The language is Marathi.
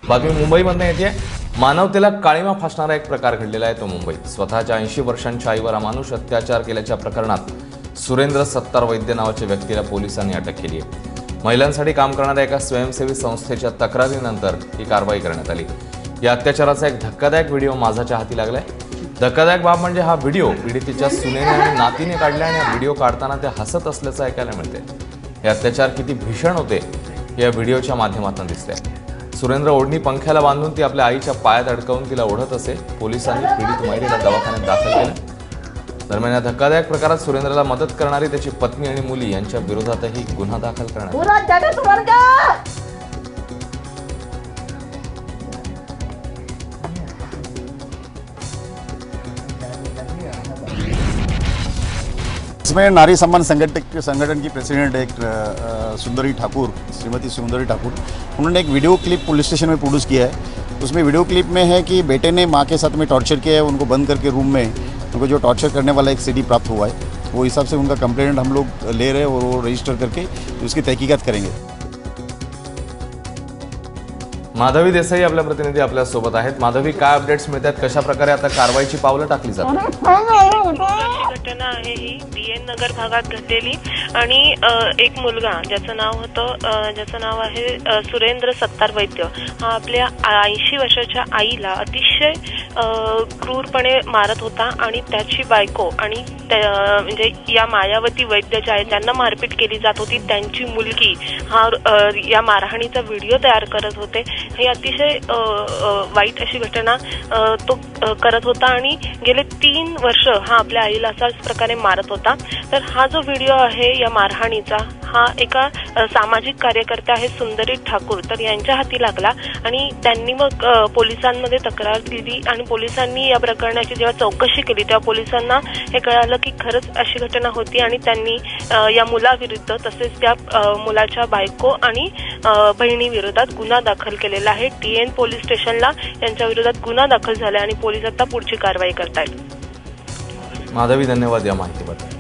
बातमी मुंबईमधून येते। मानवतेला काळीमा फासणारा एक प्रकार घडलेला आहे तो मुंबईत। स्वतःच्या 80 वर्षांच्या आईवर अमानुष अत्याचार केल्याच्या प्रकरणात सुरेंद्र सत्तार वैद्य नावाच्या व्यक्तीला पोलिसांनी अटक केली आहे। महिलांसाठी काम करणाऱ्या एका स्वयंसेवी संस्थेच्या तक्रारीनंतर ही कारवाई करण्यात आली। या अत्याचाराचा एक धक्कादायक व्हिडिओ माझ्या हाती लागलाय। धक्कादायक बाब म्हणजे हा व्हिडिओ पीडितेच्या सुनेने आणि नातीने काढला आणि हा व्हिडिओ काढताना ते हसत असल्याचं ऐकायला मिळते। हे अत्याचार किती भीषण होते या व्हिडिओच्या माध्यमातून दिसते। सुरेंद्र ओढणी पंख्याला बांधून ती आपल्या आईच्या पायात अडकवून तिला ओढत असे। पोलिसांनी पीडित महिलेला दवाखान्यात दाखल केलं। दरम्यान या धक्कादायक प्रकारात सुरेंद्रला मदत करणारी त्याची पत्नी आणि मुली यांच्या विरोधातही गुन्हा दाखल करण्यात आला। इसमें नारी सम्मान संगठन की प्रेसिडेंट एक सुंदरी ठाकुर, श्रीमती सुंदरी ठाकुर, उन्होंने एक वीडियो क्लिप पुलिस स्टेशन में प्रोड्यूस किया है। उसमें वीडियो क्लिप में है कि बेटे ने मां के साथ में टॉर्चर किया है, उनको बंद करके रूम में उनको जो टॉर्चर करने वाला एक सीडी प्राप्त हुआ है, वो हिसाब से उनका कंप्लेंट हम लोग ले रहे हैं और वो रजिस्टर करके उसकी तहकीकात करेंगे। माधवी देसाई आपल्या प्रतिनिधी आपल्या सोबत आहेत। माधवी, काय अपडेट्स मिळतात, कशा प्रकारे आता कारवाईची पावलं टाकली जातात? घटना आहे ही DN नगर भागात घडलेली आणि एक मुलगा ज्याचं नाव आहे सुरेंद्र सत्तार वैद्य हा आपल्या 80 वर्षाच्या आईला अतिशय क्रूरपणे मारत होता आणि त्याची बायको आणि म्हणजे या मायावती वैद्य ज्या आहेत त्यांना मारपीट केली जात होती। त्यांची मुलगी हा या मारहाणीचा व्हिडिओ तयार करत होते। हे अतिशय वाईट अशी घटना तो करत होता आणि गेले 3 वर्ष हा आपल्या आईला अशाच प्रकारे मारत होता। तर हा जो व्हिडिओ आहे या मारहाणीचा हा एका सामाजिक कार्यकर्त्या आहे सुंदरी ठाकूर तर यांच्या हाती लागला आणि त्यांनी मग पोलिसांमध्ये तक्रार दिली आणि पोलिसांनी या प्रकरणाची जेव्हा चौकशी केली तेव्हा पोलिसांना हे कळालं की खरंच अशी घटना होती आणि त्यांनी या मुलाविरुद्ध तसेच त्या मुलाच्या बायको आणि बहिणीविरोधात गुन्हा दाखल केलेला आहे। DN पोलीस स्टेशनला यांच्या विरोधात गुन्हा दाखल झाला आणि पोलीस आता पुढची कारवाई करतायत। माधवी, धन्यवाद या माहितीबद्दल।